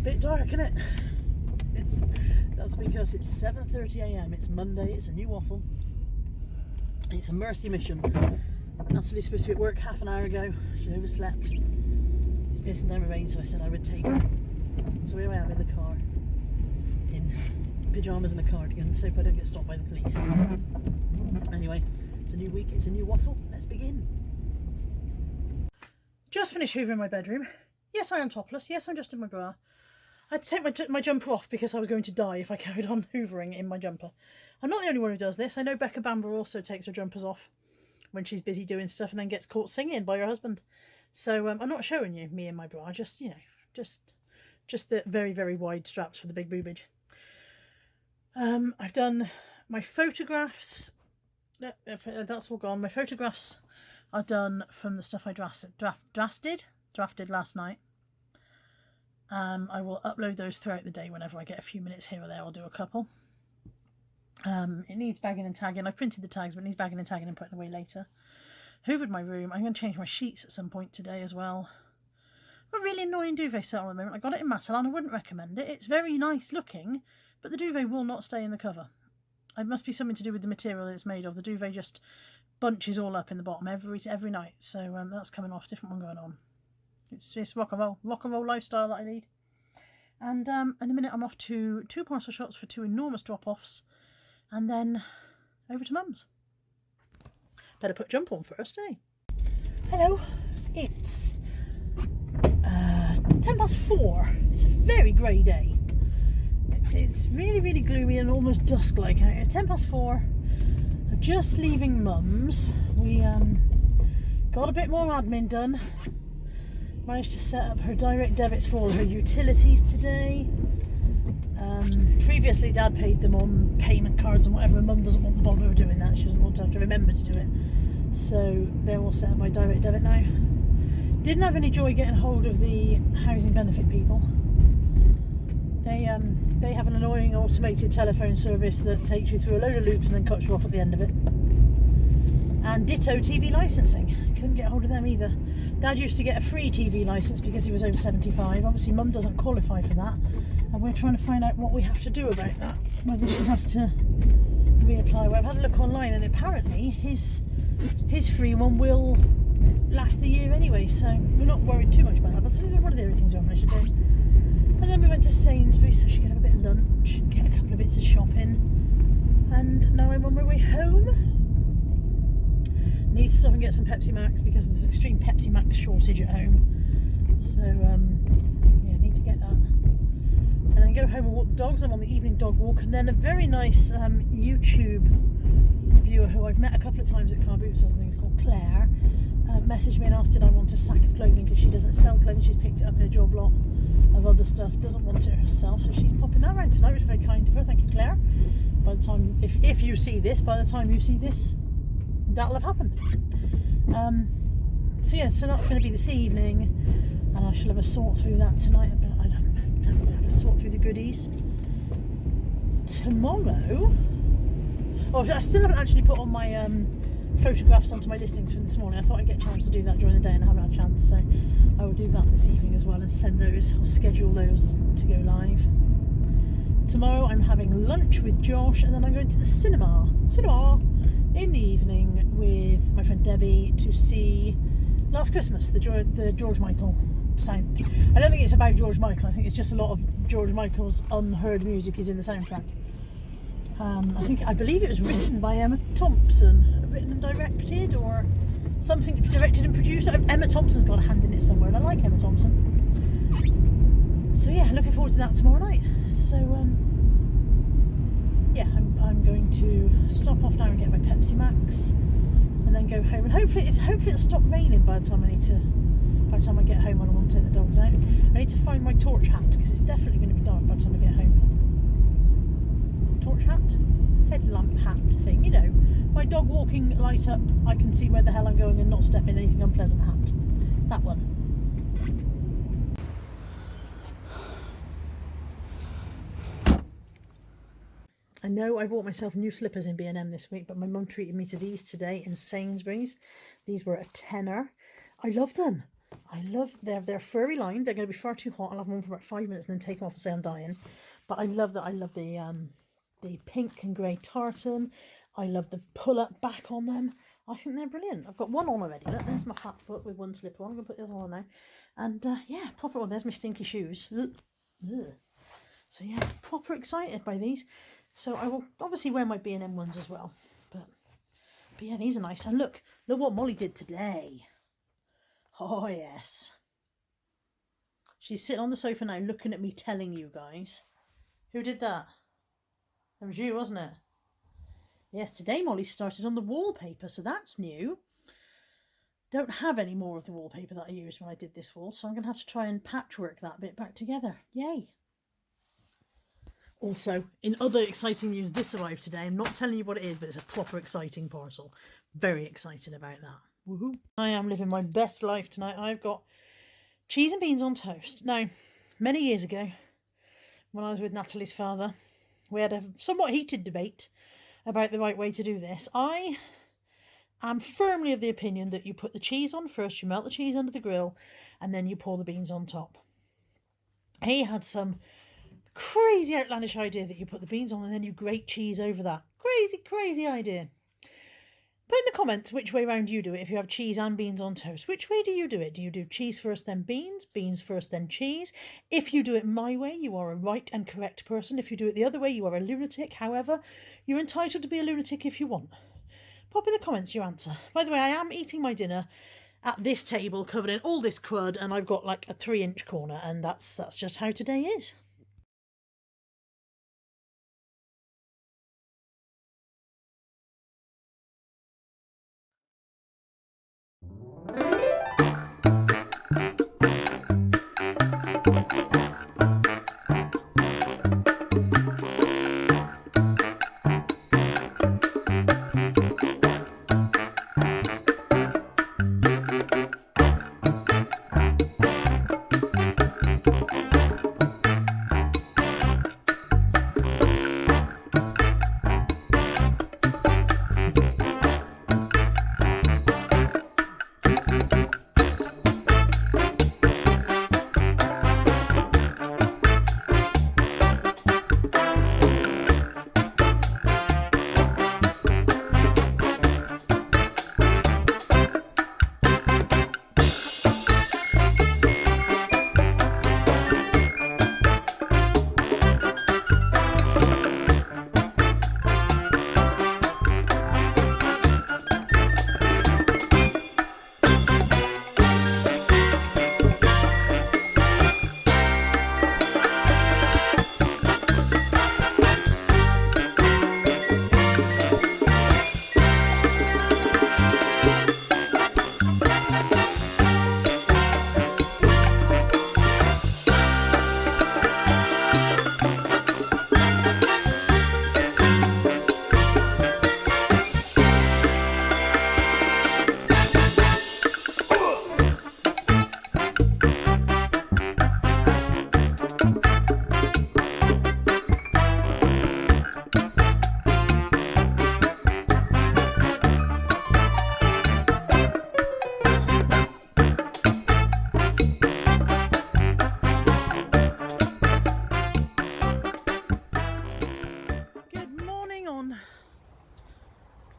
bit dark, isn't it? That's because it's 7:30 a.m. It's Monday. It's a new waffle. It's a mercy mission. Natalie's supposed to be at work half an hour ago. She overslept. It's pissing down the rain, so I said I would take her. So here I am in the car, in pyjamas and a cardigan, so hope I don't get stopped by the police. Anyway, it's a new week. It's a new waffle. Let's begin. Just finished hoovering my bedroom. Yes, I am topless. Yes, I'm just in my bra. I had to take my jumper off because I was going to die if I carried on hoovering in my jumper. I'm not the only one who does this. I know Becca Bamber also takes her jumpers off when she's busy doing stuff and then gets caught singing by her husband. So I'm not showing you me in my bra, just, you know, just the very, very wide straps for the big boobage. I've done my photographs. That's all gone. My photographs are done from the stuff I drafted last night. I will upload those throughout the day whenever I get a few minutes here or there. I'll do a couple. It needs bagging and tagging. I've printed the tags, but it needs bagging and tagging and putting away later. Hoovered my room. I'm going to change my sheets at some point today as well. A really annoying duvet set on at the moment. I got it in Matalan. I wouldn't recommend it. It's very nice looking, but the duvet will not stay in the cover. It must be something to do with the material that it's made of. The duvet just bunches all up in the bottom every night. So that's coming off. Different one going on. It's rock and roll lifestyle that I lead. And in a minute I'm off to 2 parcel shops for 2 enormous drop-offs, and then over to Mum's. Better put jump on first, eh? Hello, it's 4:10. It's a very grey day. It's really, really gloomy and almost dusk-like out here. 4:10. I'm just leaving Mum's. We got a bit more admin done. Managed to set up her direct debits for all her utilities today. Previously Dad paid them on payment cards and whatever, and Mum doesn't want to bother doing that. She doesn't want to have to remember to do it. So they're all set up by direct debit now. Didn't have any joy getting hold of the housing benefit people. They have an annoying automated telephone service that takes you through a load of loops and then cuts you off at the end of it. And ditto TV licensing. Couldn't get hold of them either. Dad used to get a free TV licence because he was over 75. Obviously Mum doesn't qualify for that, and we're trying to find out what we have to do about that. Whether she has to reapply. Well, I've had a look online, and apparently his free one will last the year anyway, so we're not worried too much about that. But so one of the other things we managed to do. And then we went to Sainsbury's so she could have a bit of lunch and get a couple of bits of shopping. And now I'm on my way home. Need to stop and get some Pepsi Max because there's an extreme Pepsi Max shortage at home. So yeah, need to get that. And then go home and walk the dogs. I'm on the evening dog walk, and then a very nice YouTube viewer who I've met a couple of times at car boots. I think it's called Claire. Messaged me and asked did I want a sack of clothing because she doesn't sell clothing. She's picked it up in a job lot of other stuff. Doesn't want it herself, so she's popping that around tonight, which is very kind of her. Thank you, Claire. By the time, if you see this, by the time you see this, that'll have happened. So yeah, so that's going to be this evening, and I shall have a sort through that tonight. I don't have a sort through the goodies tomorrow. Oh, I still haven't actually put on my photographs onto my listings from this morning. I thought I'd get a chance to do that during the day, and I haven't had a chance, so I will do that this evening as well and send those. I'll schedule those to go live. Tomorrow I'm having lunch with Josh, and then I'm going to the cinema in the evening with my friend Debbie to see Last Christmas, the George Michael sound. I don't think it's about George Michael. I think it's just a lot of George Michael's unheard music is in the soundtrack. I believe it was written by Emma Thompson, written and directed, or something directed and produced. Emma Thompson's got a hand in it somewhere, and I like Emma Thompson. So yeah, looking forward to that tomorrow night. So yeah, I'm going to stop off now and get my Pepsi Max, and then go home. And hopefully it'll stop raining by the time I get home when I want to take the dogs out. I need to find my torch hat because it's definitely going to be dark by the time I get home. Torch hat, headlamp hat thing, you know, my dog walking light up, I can see where the hell I'm going and not step in anything unpleasant hat. That one. I know I bought myself new slippers in B&M this week, but my mum treated me to these today in Sainsbury's. These were a tenner. I love them. I love, they're furry lined. They're going to be far too hot. I'll have them on for about 5 minutes and then take them off and say I'm dying. But I love that. I love the pink and grey tartan. I love the pull-up back on them. I think they're brilliant. I've got one on already. Look, there's my fat foot with one slipper on. I'm going to put the other one on now. And yeah, proper on. There's my stinky shoes. Ugh. Ugh. So yeah, proper excited by these. So I will obviously wear my B&M ones as well. But yeah, these are nice. And look what Molly did today. Oh yes. She's sitting on the sofa now looking at me telling you guys. Who did that? That was you, wasn't it? Yes, today Molly started on the wallpaper, so that's new. Don't have any more of the wallpaper that I used when I did this wall, so I'm going to have to try and patchwork that bit back together. Yay. Also, in other exciting news, this arrived today. I'm not telling you what it is, but it's a proper exciting parcel. Very excited about that. Woohoo. I am living my best life tonight. I've got cheese and beans on toast. Now, many years ago, when I was with Natalie's father, we had a somewhat heated debate about the right way to do this. I am firmly of the opinion that you put the cheese on first, you melt the cheese under the grill, and then you pour the beans on top. He had some crazy outlandish idea that you put the beans on and then you grate cheese over that. Crazy idea. Put in the comments which way round you do it if you have cheese and beans on toast. Which way do you do it? Do you do cheese first then beans, beans first then cheese? If you do it my way, you are a right and correct person. If you do it the other way, you are a lunatic. However, you're entitled to be a lunatic if you want. Pop in the comments your answer. By the way, I am eating my dinner at this table covered in all this crud and I've got like a 3-inch corner and that's just how today is.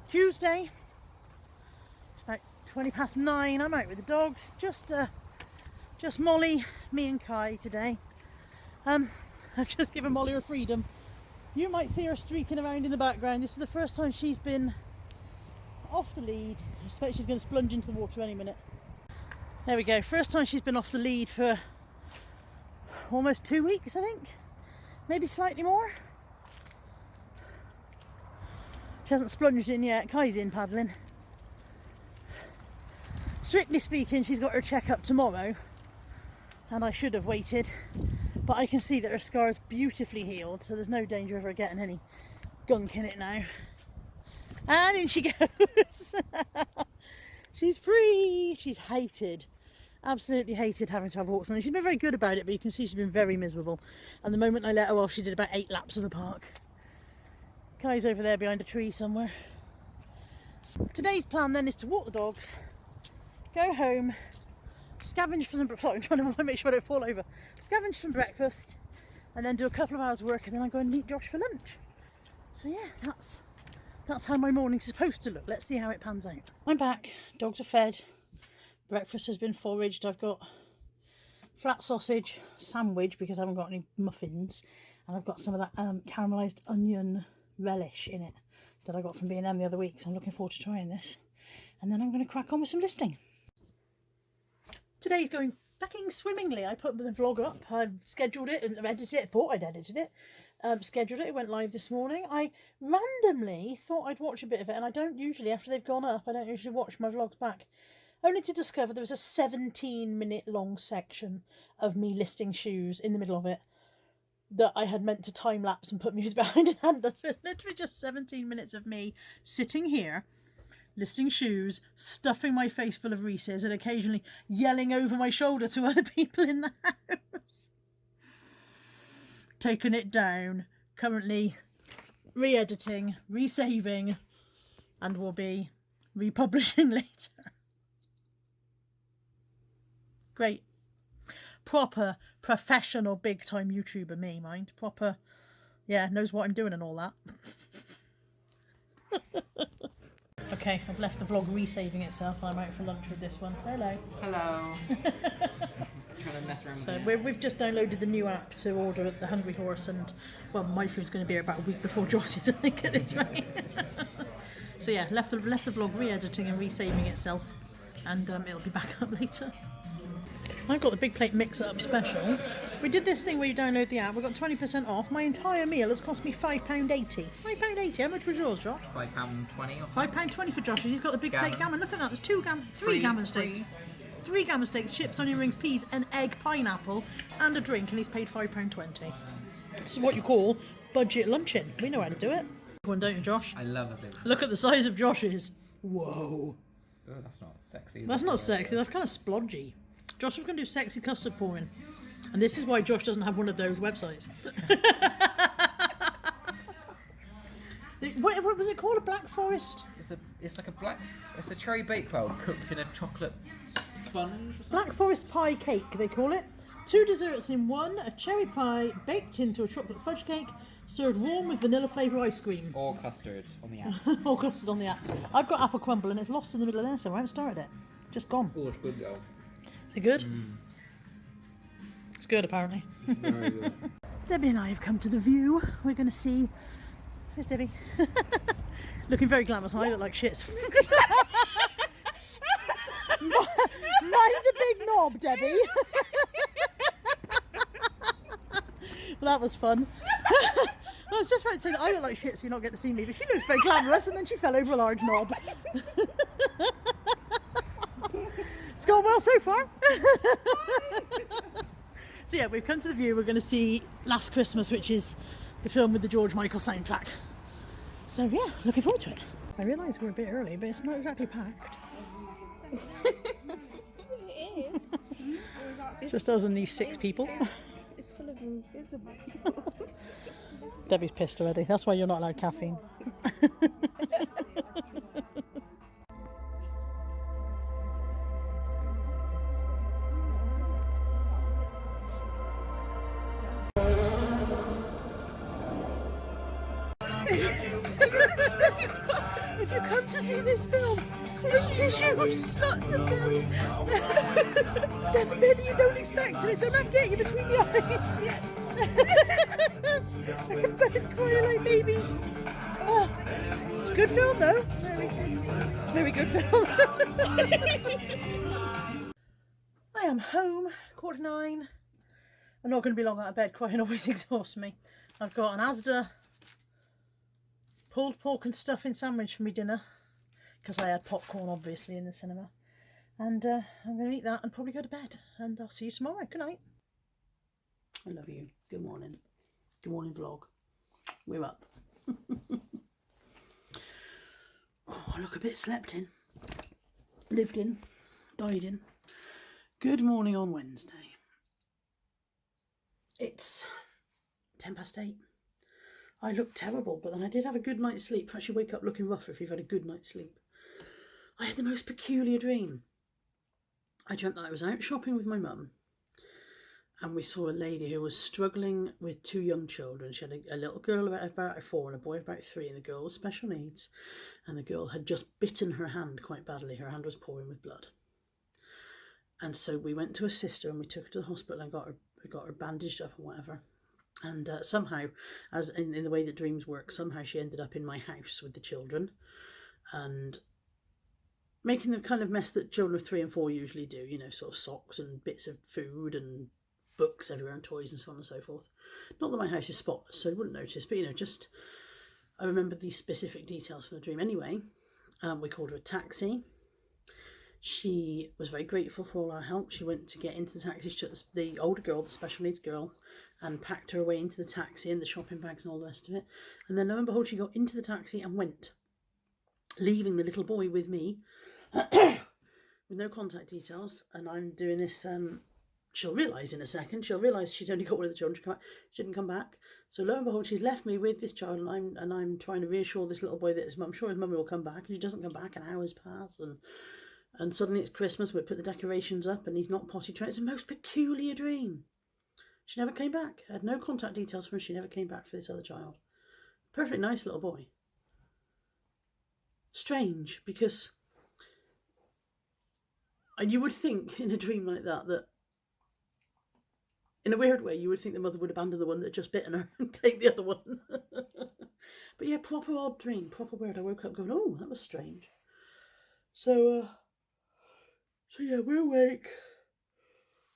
Tuesday, it's about 9:20. I'm out with the dogs, just Molly, me and Kai today. I've just given Molly her freedom. You might see her streaking around in the background. This is the first time she's been off the lead. I expect she's going to splunge into the water any minute. There we go, first time she's been off the lead for almost 2 weeks, I think, maybe slightly more. She hasn't splunged in yet. Kai's in paddling. Strictly speaking, she's got her checkup tomorrow and I should have waited, but I can see that her scar's beautifully healed, so there's no danger of her getting any gunk in it now. And in she goes. She's free. She's hated, absolutely hated having to have walks on. She's been very good about it, but you can see she's been very miserable. And the moment I let her off, she did about 8 laps of the park. Kai's over there behind a tree somewhere. Today's plan then is to walk the dogs, go home, scavenge for some breakfast. I'm trying to make sure I don't fall over. Scavenge some breakfast, and then do a couple of hours work, and then I go and meet Josh for lunch. So yeah, that's how my morning's supposed to look. Let's see how it pans out. I'm back. Dogs are fed. Breakfast has been foraged. I've got flat sausage sandwich because I haven't got any muffins, and I've got some of that caramelised onion relish in it that I got from B&M the other week. So I'm looking forward to trying this, and then I'm going to crack on with some listing. Today's going fucking swimmingly. I put the vlog up, I've scheduled it and edited it, thought I'd edited it, scheduled it, went live this morning. I randomly thought I'd watch a bit of it, and I don't usually, after they've gone up, I don't usually watch my vlogs back, only to discover there was a 17-minute long section of me listing shoes in the middle of it that I had meant to time lapse and put music behind and hadn't. That's literally just 17 minutes of me sitting here listing shoes, stuffing my face full of Reese's, and occasionally yelling over my shoulder to other people in the house. Taking it down, currently re-editing, resaving, and will be republishing later. Great. Proper professional big time YouTuber me, mind. Proper, yeah, knows what I'm doing and all that. Okay, I've left the vlog resaving itself. I'm out for lunch with this one. So hello. Hello. Trying to mess around So with we've just downloaded the new app to order at the Hungry Horse, and well, my food's going to be here about a week before Josh's, I think, at this rate. So yeah, left the vlog re-editing and resaving itself, and it'll be back up later. I've got the Big Plate Mix-Up special. We did this thing where you download the app. We got 20% off. My entire meal has cost me £5.80. £5.80. How much was yours, Josh? £5.20 or £5.20 for Josh's. He's got the Big Plate gammon. Look at that. There's three gammon steaks. Three gammon steaks, chips, onion rings, peas, an egg, pineapple, and a drink, and he's paid £5.20. This is what you call budget lunching. We know how to do it. One, don't you, Josh? I love a big plate. Look at the size of Josh's. Whoa. Oh, that's not sexy. That's not sexy. That's kind of splodgy. Josh was going to do sexy custard pouring, and this is why Josh doesn't have one of those websites. What was it called? A Black Forest? It's a cherry bakewell cooked in a chocolate sponge or something. Black Forest pie cake, they call it. 2 desserts in one: a cherry pie baked into a chocolate fudge cake, served warm with vanilla flavour ice cream. Or custard on the app. Or custard on the app. I've got apple crumble and it's lost in the middle of there, so I haven't started it. Just gone. Oh, it's good though. Is it good? It's good, apparently. Very good. Debbie and I have come to the view. We're going to see... Here's Debbie. Looking very glamorous, and I look like shit. Mind the big knob, Debbie. Well, that was fun. I was just about to say that I look like shit, so you're not getting to see me, but she looks very glamorous, and then she fell over a large knob. It's gone well so far. So yeah, we've come to the view. We're going to see Last Christmas, which is the film with the George Michael soundtrack. So yeah, looking forward to it. I realise we're a bit early, but it's not exactly packed. It is. It's just us and these 6 people. It's full of invisible people. Debbie's pissed already. That's why you're not allowed caffeine. If you come to see this film, there's tissues. Lots of them. There's a bit you don't expect, and it doesn't have to get you between the eyes. Yeah. It's crying like babies. Oh, it's a good film though. Very good film. I am home, 9:15. I'm not going to be long out of bed. Crying always exhausts me. I've got an Asda pulled pork and stuffing sandwich for me dinner, because I had popcorn obviously in the cinema, and I'm going to eat that and probably go to bed, and I'll see you tomorrow. Good night. I love you. Good morning. Good morning vlog. We're up. Oh, I look a bit slept in, lived in, died in. Good morning on Wednesday. It's 8:10. I look terrible, but then I did have a good night's sleep. Perhaps you wake up looking rougher if you've had a good night's sleep. I had the most peculiar dream. I dreamt that I was out shopping with my mum, and we saw a lady who was struggling with 2 young children. She had a little girl about 4 and a boy about 3, and the girl with special needs, and the girl had just bitten her hand quite badly. Her hand was pouring with blood. And so we went to a sister and we took her to the hospital and got her bandaged up and whatever. And somehow, as in the way that dreams work, somehow she ended up in my house with the children and making the kind of mess that children of 3 and 4 usually do, you know, sort of socks and bits of food and books everywhere and toys and so on and so forth. Not that my house is spotless, so I wouldn't notice, but, you know, just I remember these specific details from the dream. Anyway, we called her a taxi. She was very grateful for all our help. She went to get into the taxi. She took the older girl, the special needs girl, and packed her away into the taxi and the shopping bags and all the rest of it. And then lo and behold, she got into the taxi and went, leaving the little boy with me with no contact details. And I'm doing this, she'll realise in a second, she'll realise she'd only got one of the children to come back. She didn't come back. So lo and behold, she's left me with this child, and I'm trying to reassure this little boy that I'm sure his mummy will come back. And she doesn't come back, and hours pass, and suddenly it's Christmas. We put the decorations up and he's not potty trained. It's the most peculiar dream. She never came back. I had no contact details for her. She never came back for this other child. Perfectly nice little boy. Strange, because and you would think in a dream like that in a weird way you would think the mother would abandon the one that had just bitten her and take the other one. But yeah, proper odd dream, proper weird. I woke up going, oh, that was strange. So yeah, we're awake.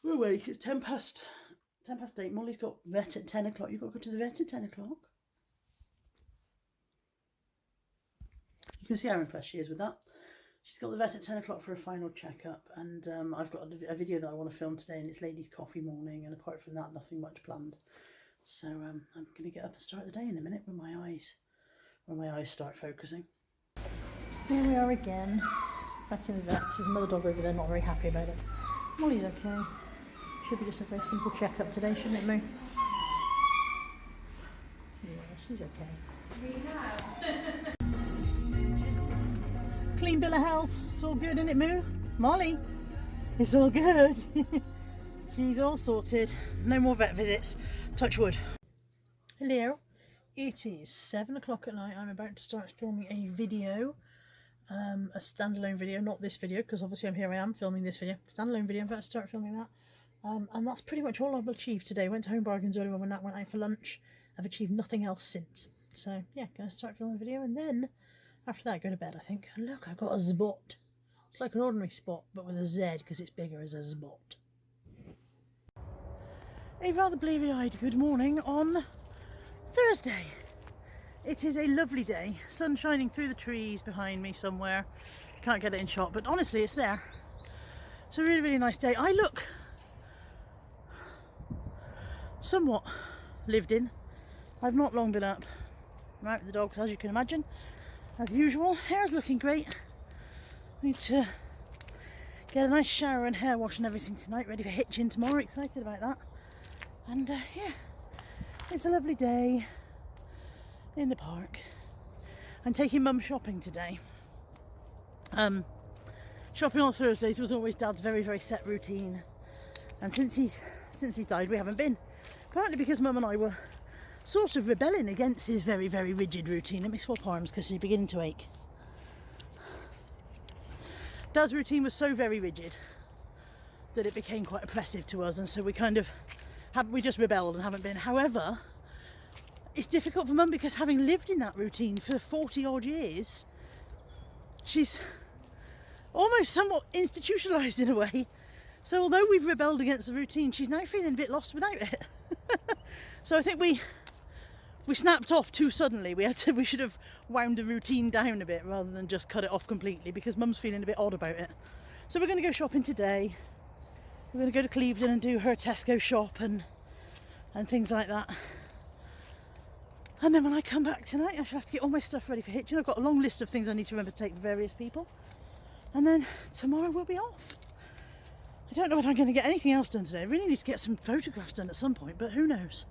It's 8:10. Molly's got vet at 10 o'clock. You've got to go to the vet at 10 o'clock. You can see how impressed she is with that. She's got the vet at 10 o'clock for a final checkup, and I've got a video that I want to film today, and it's Lady's Coffee morning, and apart from that, nothing much planned. So I'm going to get up and start the day in a minute when my eyes start focusing. Here we are again. Back in the vet. There's another dog over there, not very happy about it. Molly's okay. Should be just a very simple checkup today, shouldn't it, Moo? Yeah, she's okay. Clean bill of health. It's all good, isn't it, Moo? Molly? It's all good. She's all sorted. No more vet visits. Touch wood. Hello. It is 7 o'clock at night. I'm about to start filming a video. A standalone video, not this video, because obviously I am filming this video. Standalone video, I'm about to start filming that. And that's pretty much all I've achieved today. Went to Home Bargains earlier when Nat went out for lunch. I've achieved nothing else since. So yeah, going to start filming a video, and then after that go to bed, I think. And look, I've got a spot. It's like an ordinary spot, but with a Z, because it's bigger as a spot. A rather bleary-eyed good morning on Thursday. It is a lovely day, sun shining through the trees behind me somewhere. Can't get it in shot, but honestly it's there. It's a really, really nice day. I look somewhat lived in. I've not long been up. I'm out with the dogs, as you can imagine. As usual, hair's looking great. Need to get a nice shower and hair wash and everything tonight, ready for Hitchin tomorrow. Excited about that. And yeah, it's a lovely day in the park. I'm taking Mum shopping today. Shopping on Thursdays was always Dad's very, very set routine, and since he died we haven't been, partly because Mum and I were sort of rebelling against his very, very rigid routine. Let me swap arms because he's beginning to ache. Dad's routine was so very rigid that it became quite oppressive to us, and so we just rebelled and haven't been. However, it's difficult for Mum because having lived in that routine for 40 odd years, she's almost somewhat institutionalised in a way. So although we've rebelled against the routine, she's now feeling a bit lost without it. So I think we snapped off too suddenly. We should have wound the routine down a bit rather than just cut it off completely, because Mum's feeling a bit odd about it. So we're going to go shopping today. We're going to go to Clevedon and do her Tesco shop and things like that. And then when I come back tonight, I shall have to get all my stuff ready for Hitchin. I've got a long list of things I need to remember to take for various people. And then tomorrow we'll be off. I don't know if I'm going to get anything else done today. I really need to get some photographs done at some point, but who knows.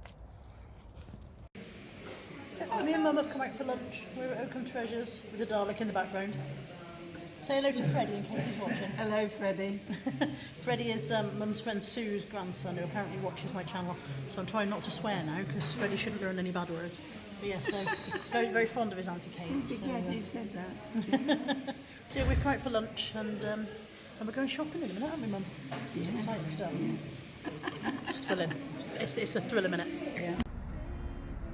Me and Mum have come out for lunch. We're at Oakham Treasures with the Dalek in the background. Say hello to Freddie in case he's watching. Hello, Freddie. Freddie is Mum's friend Sue's grandson who apparently watches my channel. So I'm trying not to swear now because Freddie shouldn't learn any bad words. But yeah, so he's very, very fond of his Auntie Kate. Be So, glad you said that. so yeah, we're going out for lunch and we're going shopping in a minute, aren't we, Mum? It's exciting stuff. It's thrilling. It's a thrill a minute. Yeah.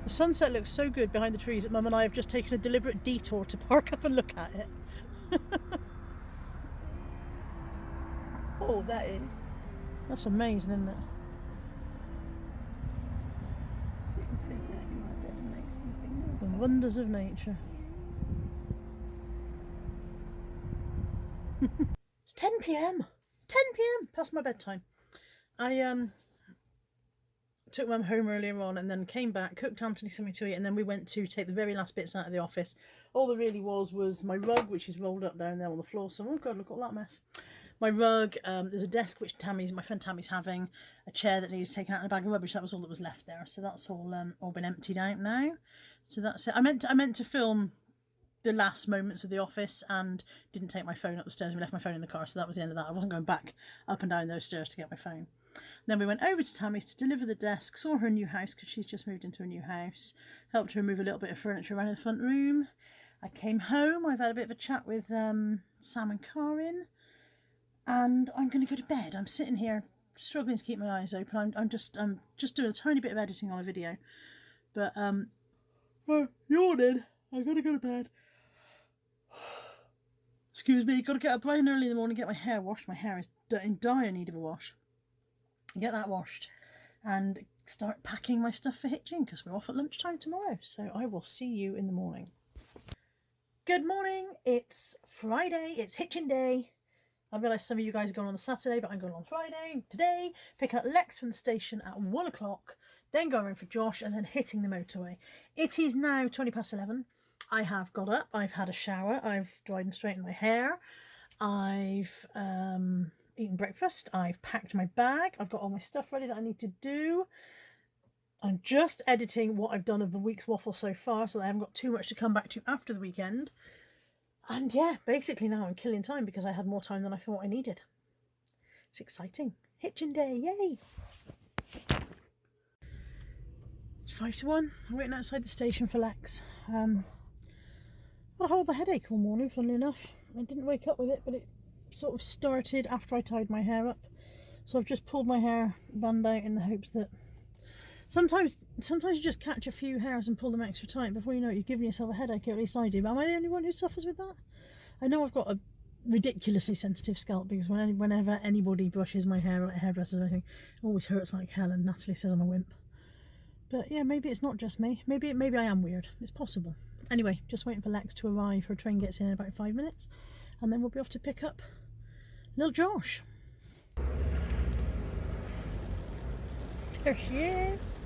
The sunset looks so good behind the trees that Mum and I have just taken a deliberate detour to park up and look at it. Oh, that is. That's amazing, isn't it? You can take that in my bed and make something The nice. wonders of nature. It's 10 p.m. 10 p.m. past my bedtime. I took Mum home earlier on and then came back, cooked Anthony something to eat, and then we went to take the very last bits out of the office. All there really was my rug, which is rolled up down there on the floor. So, oh God, look at all that mess. My rug, there's a desk which my friend Tammy's having, a chair that needed taken out in a bag of rubbish. That was all that was left there. So that's all been emptied out now. So that's it. I meant to film the last moments of the office and didn't take my phone up the stairs. We left my phone in the car, so that was the end of that. I wasn't going back up and down those stairs to get my phone. Then we went over to Tammy's to deliver the desk, saw her new house because she's just moved into a new house, helped her move a little bit of furniture around in the front room. I came home, I've had a bit of a chat with Sam and Karin, and I'm going to go to bed. I'm sitting here struggling to keep my eyes open. I'm just doing a tiny bit of editing on a video, but oh, yawning. I've got to go to bed. Excuse me, got to get up bright and early in the morning, get my hair washed. My hair is in dire need of a wash. Get that washed and start packing my stuff for Hitchin because we're off at lunchtime tomorrow. So I will see you in the morning. Good morning. It's Friday. It's Hitchin day. I realise some of you guys are going on the Saturday, but I'm going on Friday today. Pick up Lex from the station at 1 o'clock, then going around for Josh and then hitting the motorway. It is now 20 past 11. I have got up. I've had a shower. I've dried and straightened my hair. I've eaten breakfast. I've packed my bag. I've got all my stuff ready that I need to do. I'm just editing what I've done of the week's waffle so far so that I haven't got too much to come back to after the weekend. And yeah, basically now I'm killing time because I had more time than I thought I needed. It's exciting. Hitchin day, yay! It's 5 to 1. I'm waiting outside the station for Lex. Got a horrible headache all morning, funnily enough. I didn't wake up with it, but it sort of started after I tied my hair up. So I've just pulled my hair band out in the hopes that sometimes you just catch a few hairs and pull them extra tight. Before you know it, you've given yourself a headache, at least I do. But am I the only one who suffers with that? I know I've got a ridiculously sensitive scalp because whenever anybody brushes my hair or hairdressers or anything, it always hurts like hell, and Natalie says I'm a wimp. But yeah, maybe it's not just me. Maybe I am weird. It's possible. Anyway, just waiting for Lex to arrive. Her train gets in about 5 minutes, and then we'll be off to pick up little Josh. There she is.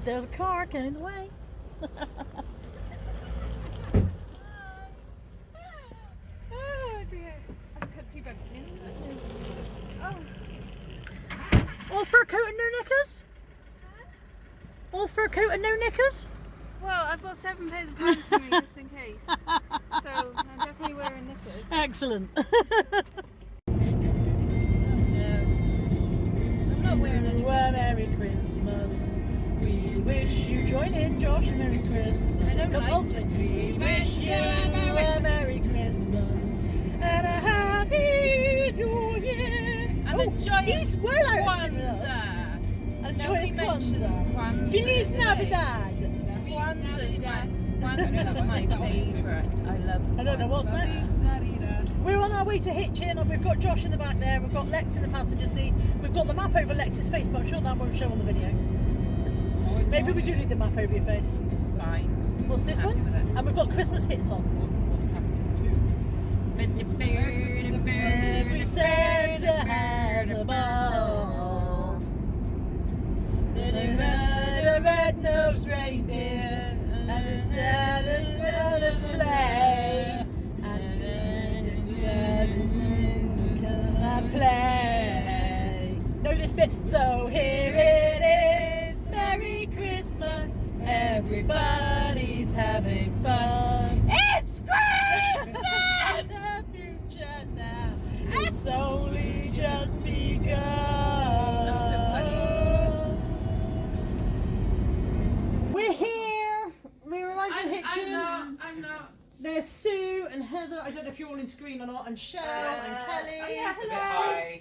There's a car getting in the way. Oh dear. I can't keep opening. Oh. All fur coat and no knickers? All fur coat and no knickers? Well, I've got 7 pairs of pants for me just in case. So I'm definitely wearing knickers. Excellent. I'm not wearing any. Well, Merry Christmas. We wish you join in, Josh. Merry Christmas. I don't It's compulsory. We wish you a Merry Christmas and a Happy New Year. And a joyous he's well out to Kwanzaa. us. And Nobody joyous mentions Kwanzaa. Kwanzaa Feliz today. Navidad. Kwanzaa's my favourite. I love I don't know what's next. We're on our way to Hitchin. We've got Josh in the back there. We've got Lex in the passenger seat. We've got the map over Lex's face, but I'm sure that won't show on the video. Maybe we do need the map over your face. It's fine. What's this Happy one? with it. And we've got Christmas hits on. What track's it to? Every Santa has a ball. The red-nosed reindeer and the Santa on a sleigh. And then the children come and play. Know this bit? So here it is. Merry Christmas. Everybody's having fun. It's Christmas! Heather. I don't know if you're all in screen or not. And Shell and Kelly. Oh yeah, Hi.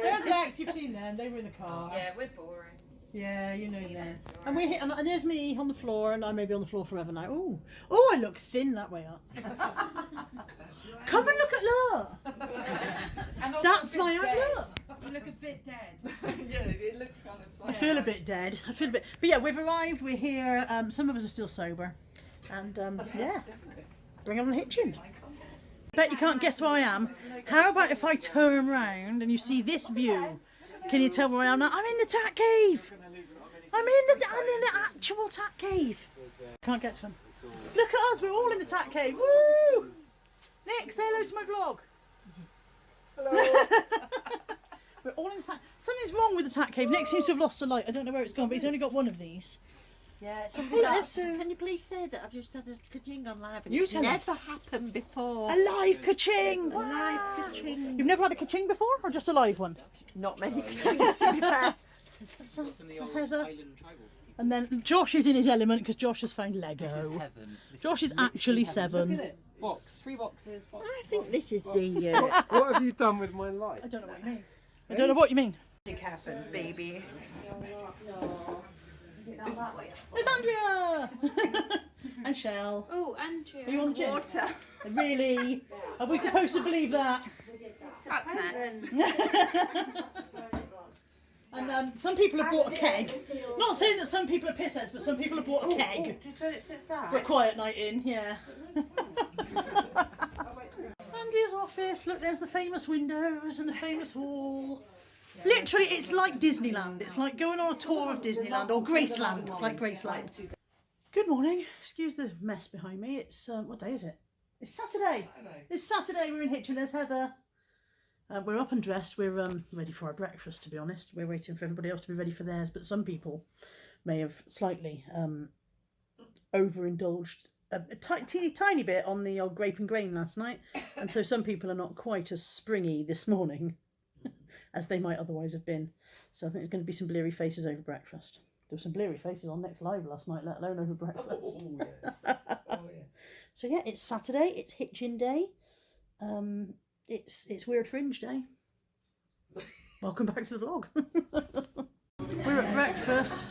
They're the acts you've seen then. They were in the car. Yeah, we're boring. Yeah, you know them. Yes, all And right. we're here, and there's me on the floor, and I may be on the floor forever now. Oh, I look thin that way up. Come and look at that. And also That's a my bit dead. outlook. You look a bit dead. Yeah, it looks kind of I like. feel a bit dead. I feel a bit. But yeah, we've arrived. We're here. Some of us are still sober, and yeah, bring on Hitchin. Bet you can't guess where I am. How about if I turn round and you see this view? Can you tell where I am now? I'm in the Tat Cave. I'm in the actual Tat Cave. Can't get to him. Look at us. We're all in the Tat Cave. Woo! Nick, say hello to my vlog. Hello. We're all in the Tat. Something's wrong with the Tat Cave. Nick seems to have lost a light. I don't know where it's gone, but he's only got one of these. Yeah, Well, that is, can you please say that I've just had a ka-ching on live and You it's tell them. never happened before. A live ka-ching! A live ka-ching. You've never had a ka-ching before, or just a live one? Not many ka-chings to be fair. Heather. And then Josh is in his element because Josh has found Lego. This is heaven. Josh is actually Look 7. at it. Box. 3 boxes. Box. I think this is the What have you done with my life? I don't know what you mean. I don't know what you mean. magic happened, baby. It's Andrea! And Shell. Oh, Andrea. Are you on the gym? Water. Really? Are we supposed to believe that? That's next. And some people have bought a keg. Not saying that some people are pissheads, but some people have bought a keg Did you turn it to the side? for a quiet night in. Yeah. Andrea's office. Look, there's the famous windows and the famous hall. Literally, it's like Disneyland. It's like going on a tour of Disneyland or Graceland. It's like Graceland. Good morning. Excuse the mess behind me. It's what day is it? It's Saturday. It's Saturday. We're in Hitchin. There's Heather. We're up and dressed. We're ready for our breakfast. To be honest, we're waiting for everybody else to be ready for theirs. But some people may have slightly overindulged a tiny bit on the old grape and grain last night, and so some people are not quite as springy this morning as they might otherwise have been. So I think there's going to be some bleary faces over breakfast. There were some bleary faces on Next Live last night, let alone over breakfast. Oh, yes. Oh, yes. So yeah, it's Saturday. It's Hitchin Day. It's Weird Fringe Day. Welcome back to the vlog. We're at breakfast.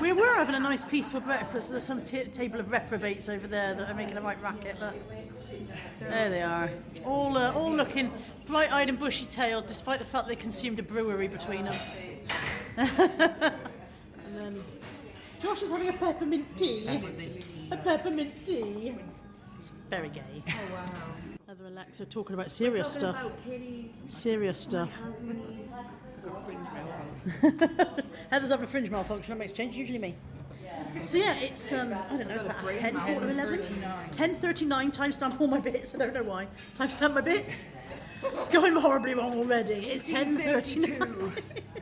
We were having a nice peaceful breakfast. There's some table of reprobates over there that are making a right racket. Look. There they are. All looking bright-eyed and bushy-tailed, despite the fact they consumed a brewery between them. And then Josh is having a peppermint tea. A peppermint tea. It's very gay. Oh wow. Heather and Alexa are talking about serious stuff. Serious stuff. Heather's having a fringe malfunction. That makes change. Usually me. So yeah, it's I don't know. It's about 10, quarter to 11. 10:39. Timestamp all my bits. I don't know why. Timestamp my bits. It's going horribly wrong already. It's 10:39.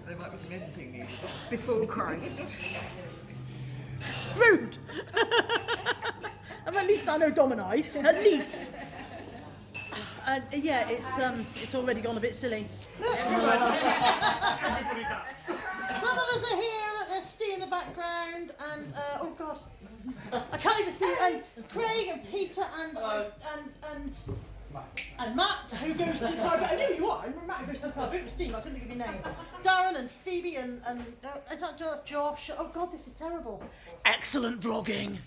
There might be some editing needed. Before Christ. Rude. And at least I know Domini. At least. And yeah, it's already gone a bit silly. Some of us are here. There's Steve in the background, and oh god, I can't even see it. And Craig and Peter and Matt, who goes to the car boot. I knew you are. I remember Matt who goes to the car boot with Steve. I couldn't think of your name. Darren and Phoebe and is that just Josh? Oh god, this is terrible. Excellent vlogging.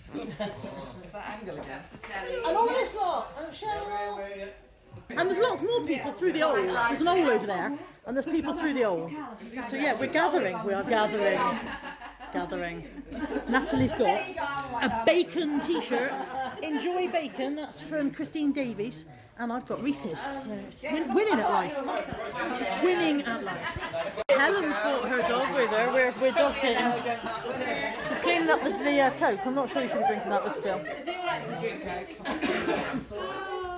Is that angle again? And all this lot. And Cheryl. And there's lots more people through the hole. There's an hole over there, and there's people through the hole. So yeah, we're gathering. We are gathering. Gathering. Natalie's got a bacon t-shirt. Enjoy bacon. That's from Christine Davies. And I've got Reese's. So it's winning at life. Winning at life. Helen's brought her dog with her. We're dog sitting. She's cleaning up the Coke. I'm not sure you should be drinking that, but still. Is it alright to drink Coke?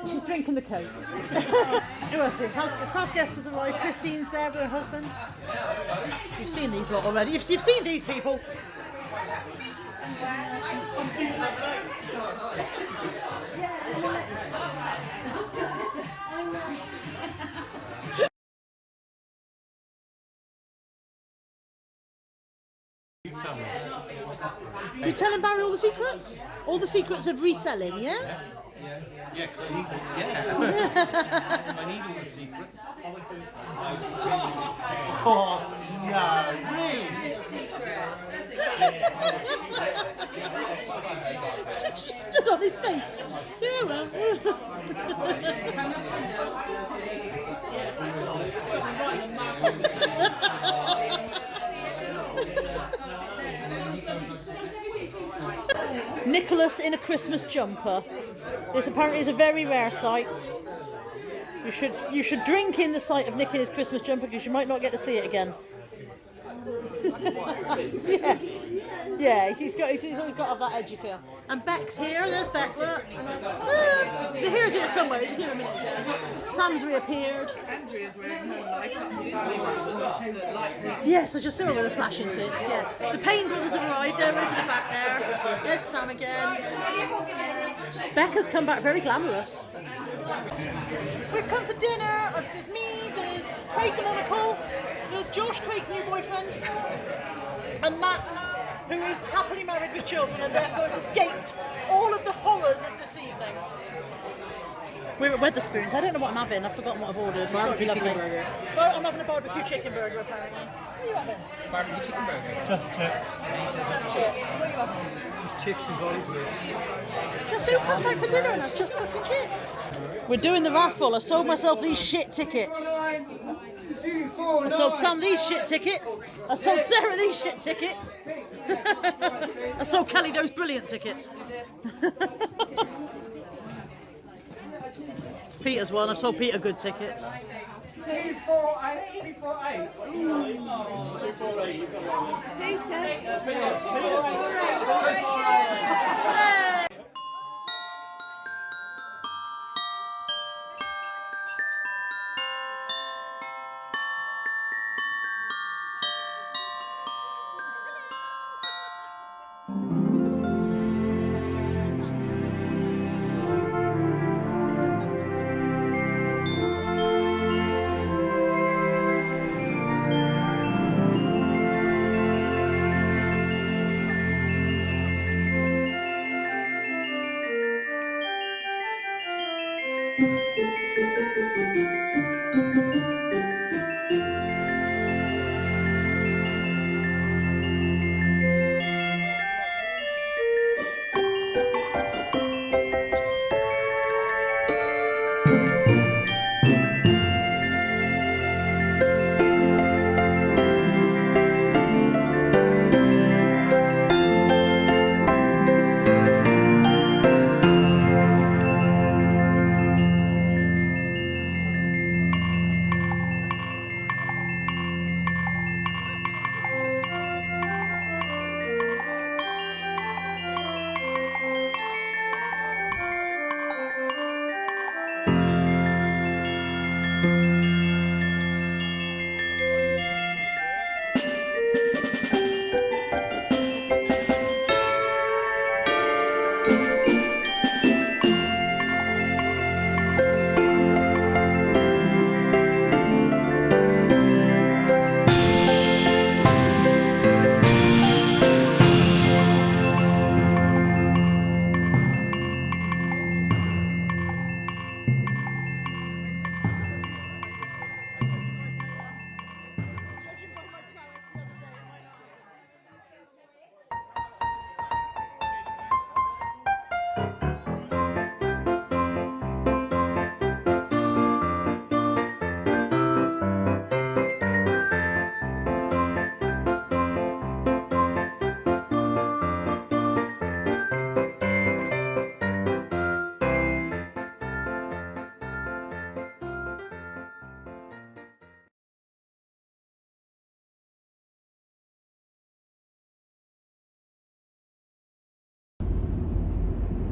She's drinking the Coke. Who else is? Saz guest has arrived. Christine's there with her husband. You've seen these lot already. You've seen these people. You're telling Barry all the secrets? All the secrets of reselling, yeah? Yeah, because I need them. Yeah. I need all the secrets. Oh, no, really? She just stood on his face. Yeah, well. Nicholas in a Christmas jumper. This apparently is a very rare sight. You should drink in the sight of Nick in his Christmas jumper because you might not get to see it again. Yeah. Yeah, he's always got to have that edgy feel. And Beck's here, there's Beck, look. Ah, so here's here somewhere, he was here a minute ago. Sam's reappeared. Andrea's wearing her light up. Yes, I just saw her with the flashing tits, yeah. The Payne brothers have arrived, they're ready for the back there. There's Sam again. Becca's come back very glamorous. We've come for dinner. There's me, there's Craig the Monocle, there's Josh, Craig's new boyfriend, and Matt, who is happily married with children and therefore has escaped all of the horrors of this evening. We're at Wetherspoons. I don't know what I'm having. I've forgotten what I've ordered. Barbecue chicken burger. Well, I'm having a barbecue chicken burger apparently. What are you having? Barbecue chicken burger. Just chips. Just chips. What are you having? Just chips and volleyball. Just who comes out for dinner and that's just fucking chips? We're doing the raffle. I sold myself these shit tickets. I sold Sam these shit tickets. I sold Sarah these shit tickets. I sold Kelly those brilliant tickets. Peter's one. I sold Peter good tickets. 248. 248. 248.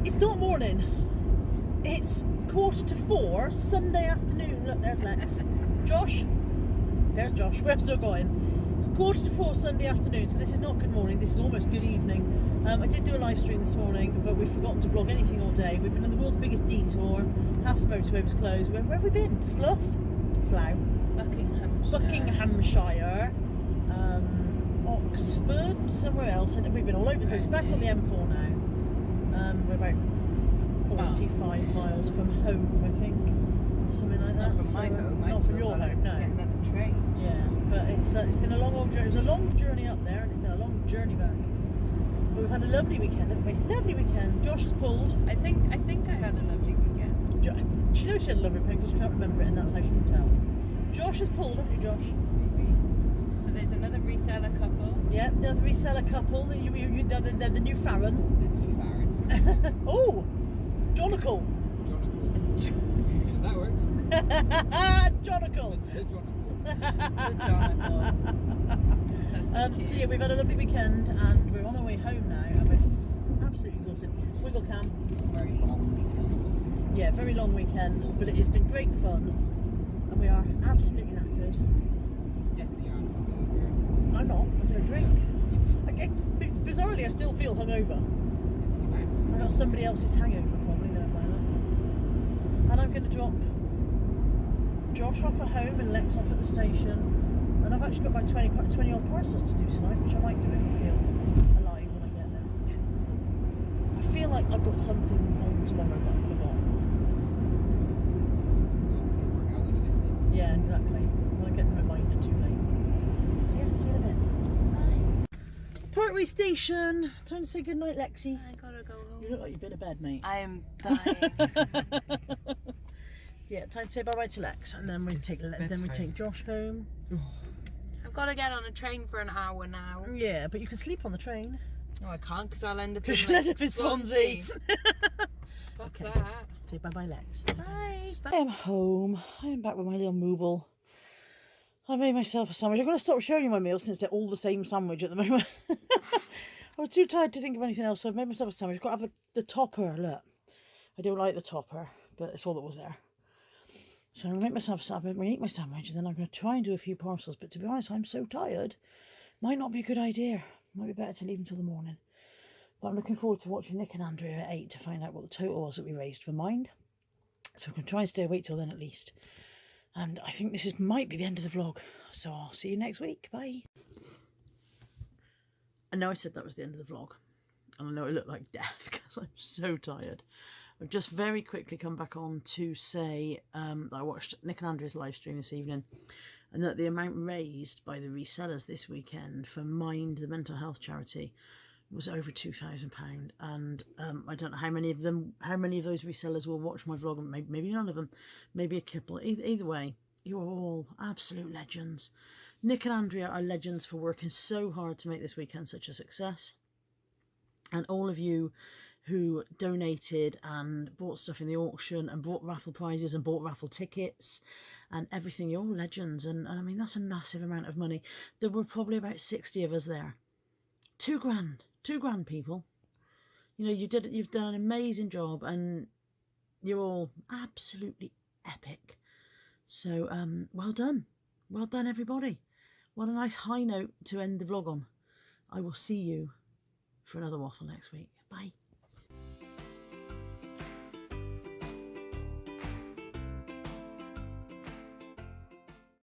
It's not morning. It's 4:45, Sunday afternoon. Look, there's Lex. Josh? There's Josh. We're still going. It's 4:45 Sunday afternoon, so this is not good morning, this is almost good evening. I did do a live stream this morning, but we've forgotten to vlog anything all day. We've been on the world's biggest detour. Half the motorway was closed. Where have we been? Slough? Slough. Buckinghamshire. Buckinghamshire. Oxford, somewhere else. And we've been all over the place. Back on the M4 now. We're about 45 miles from home, I think. Something like that. Not from my home. Not from your home, no. Get another train. Yeah, but it's been a long old journey. It was a long journey up there, and it's been a long journey back. But we've had a lovely weekend, haven't we? Lovely weekend. Josh has pulled. I think I had a lovely weekend. She knows she had a lovely weekend because she can't remember it, and that's how she can tell. Josh has pulled, haven't you, Josh? Maybe. So there's another reseller couple. Yeah, another reseller couple. They're the new Farron. Oh, Jonicle. That works. Jonicle. The So yeah, we've had a lovely weekend, and we're on our way home now, and we're absolutely exhausted. Wiggle cam. Very long weekend. Yeah, very long weekend, but it has been great fun, and we are absolutely knackered. You definitely aren't hungover. I'm not. I don't drink. Bizarrely, I still feel hungover. I got somebody else's hangover, probably, no, by luck. And I'm going to drop Josh off at home and Lex off at the station. And I've actually got about 20 odd parcels to do tonight, which I might do if I feel alive when I get there. I feel like I've got something on tomorrow that I forgot. Yeah, exactly. When I get the reminder too late. So yeah, see you in a bit. Pertwee Station. Time to say goodnight, Lexi. I gotta go home. You look like you've been to bed, mate. I am dying. Yeah, time to say bye bye to Lex, and then we take Josh home. I've got to get on a train for an hour now. Yeah, but you can sleep on the train. No, I can't because I'll end up Because in, you'll like, end up in Swansea. Fuck Okay. that. Say bye bye, Lex. Bye. I am home. I am back with my little mooble. I made myself a sandwich. I'm going to stop showing you my meals since they're all the same sandwich at the moment. I was too tired to think of anything else, so I've made myself a sandwich. I've got to have the topper. Look, I don't like the topper, but it's all that was there. So I'm going to make myself a sandwich. I'm going to eat my sandwich, and then I'm going to try and do a few parcels. But to be honest, I'm so tired. Might not be a good idea. Might be better to leave until the morning. But I'm looking forward to watching Nick and Andrea at 8 to find out what the total was that we raised for Mind. So I'm going to try and stay awake till then at least. And I think this might be the end of the vlog. So I'll see you next week. Bye. I know I said that was the end of the vlog. And I know it looked like death because I'm so tired. I've just very quickly come back on to say that I watched Nick and Andrea's live stream this evening, and that the amount raised by the resellers this weekend for Mind, the mental health charity, was over £2,000. And I don't know how many of those resellers will watch my vlog. Maybe none of them, maybe a couple. Either way, you're all absolute legends. Nick and Andrea are legends for working so hard to make this weekend such a success. And all of you who donated and bought stuff in the auction and bought raffle prizes and bought raffle tickets and everything, you're all legends. And I mean, that's a massive amount of money. There were probably about 60 of us there. £2,000, people. You know, you've done an amazing job, and you're all absolutely epic. So well done everybody. What a nice high note to end the vlog on. I will see you for another waffle next week. Bye.